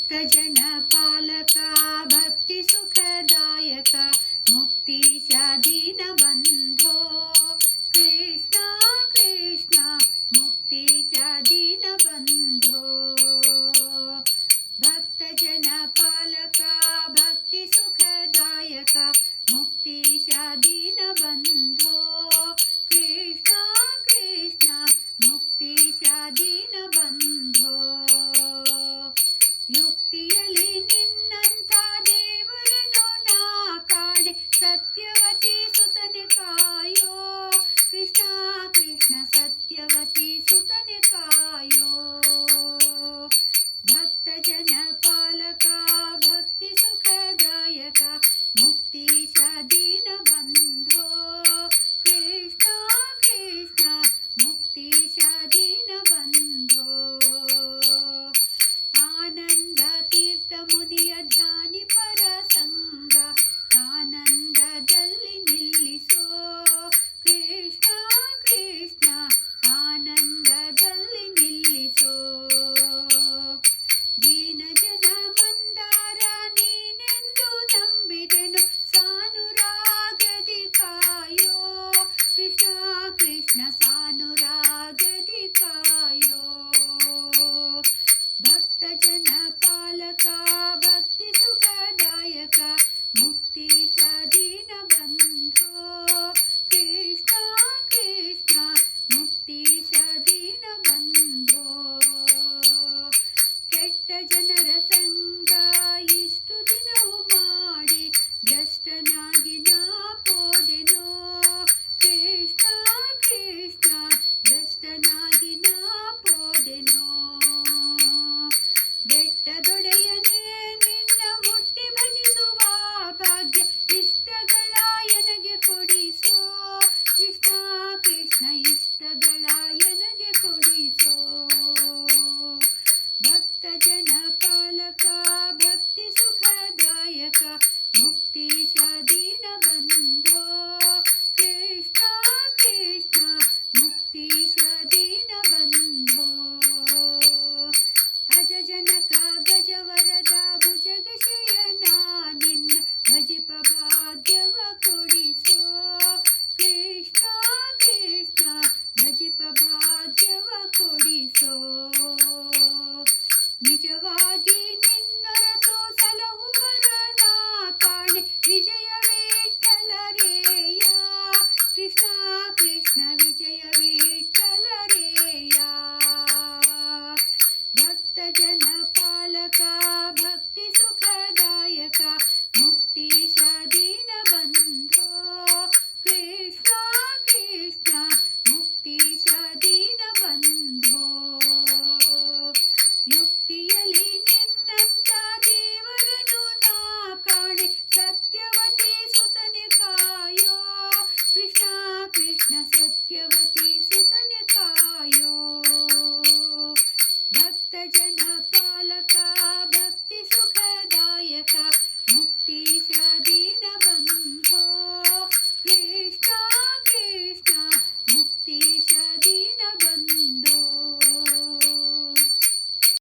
ಭಕ್ತಜನ ಪಾಲಕ ಭಕ್ತಿ ಸುಖದಾಯಕ ಮುಕ್ತೀಶ ದೀನ ಬಂಧೋ ಕೃಷ್ಣ ಕೃಷ್ಣ ಮುಕ್ತೀಶ ದೀನ ಬಂಧೋ ಭಕ್ತಜನ ಪಾಲಕ ಭಕ್ತಿ ಸುಖದಾಯಕ ಮುಕ್ತೀಶ ದೀನ ಬಂಧೋ ಕೃಷ್ಣ ಕೃಷ್ಣ ಮುಕ್ತೀಶ ದೀನ ಬಂಧೋ ಯುಕ್ತಿಯಲ್ಲಿ ನಿನ್ನಂತ ದೇವರನ್ನು ನಾ ಕಾಣೆ ಸತ್ಯವತಿ ಸುತನೆ ಕಾಯೋ ಕೃಷ್ಣ ಕೃಷ್ಣ ಸತ್ಯವತಿ ಸುತನೆ ಕಾಯೋ ಭಕ್ತಜನ ಪಾಲಕ ಭಕ್ತಿ ಸುಖದಾಯಕ ಮುಕ್ತೀಶ ದೀನ ಬಂಧೋ ಕೃಷ್ಣ ಕೃಷ್ಣ ಮುಕ್ತೀಶ ದೀನ ಬಂಧೋ ಆನಂದ ತೀರ್ಥ ಮುನಿಯ ಧ್ಯಾನಿ ಪರ ಸಂಗ ಆನಂದದಲ್ಲಿ ನಿಲ್ಲಿಸೋ ಕೃಷ್ಣ ಕೃಷ್ಣ ಆನಂದದಲ್ಲಿ ನಿಲ್ಲಿಸೋ ದೀನ ಜನ ಮಂದಾರ ನೀನೆಂದು ನಂಬಿದೆನು ಸಾನುರಾಗದಿ ಕಾಯೋ ಕೃಷ್ಣ ಕೃಷ್ಣ ಸಾನುರಾಗದಿ ಕಾಯೋ ಭಕ್ತಜನ ಪಾಲಕ ಭಕ್ತಿ ಸುಖದಾಯಕ ಮುಕ್ತೀಶ ದೀನ ಬಂಧೋ ಕೃಷ್ಣ ಕೃಷ್ಣ ಮುಕ್ತೀಶ ದೀನ ಬಂಧೋ ಕೆಟ್ಟ ಜನರ ಸಂಗ ಇಷ್ಟು ದಿನವೂ ಮಾಡಿ ಭ್ರಷ್ಟನಾಗಿ ನಾ ಹೋದೆನೋ ಕೃಷ್ಣ ಕೃಷ್ಣ ಭ್ರಷ್ಟನಾಗಿ ನಾ ಹೋದೆನೋ ಬೆಟ್ಟದೊಡೆಯನೇ ನಿನ್ನ ಮುಟ್ಟಿ ಭಜಿಸುವ ಭಾಗ್ಯ ಇಷ್ಟಗಳ ಎನಗೆ ಕೊಡಿಸೋ ಕೃಷ್ಣ ಕೃಷ್ಣ ಇಷ್ಟಗಳ ಎನಗೆ ಕೊಡಿಸೋ ಭಕ್ತಜನ ಪಾಲಕ ಭಕ್ತಿ ಸುಖದಾಯಕ ಮುಕ್ತೀಶ ದೀನ ಬಂಧೋ ಕೃಷ್ಣ ಕೃಷ್ಣ ಮುಕ್ತೀಶ ದೀನ ಬಂಧೋ ಅಜಜನಕ ಗಜವರದ ಭುಜಗ ಶಯನ ನಿನ್ನ ಭಜಿಪ ಭಾಗ್ಯವ ಕೊಡಿಸೋ ಕೃಷ್ಣ ಕೃಷ್ಣ ಭಜಿಪ ಭಾಗ್ಯವ ಕೊಡಿಸೋ ನಿಜವಾಗಿ ನಿನ್ನ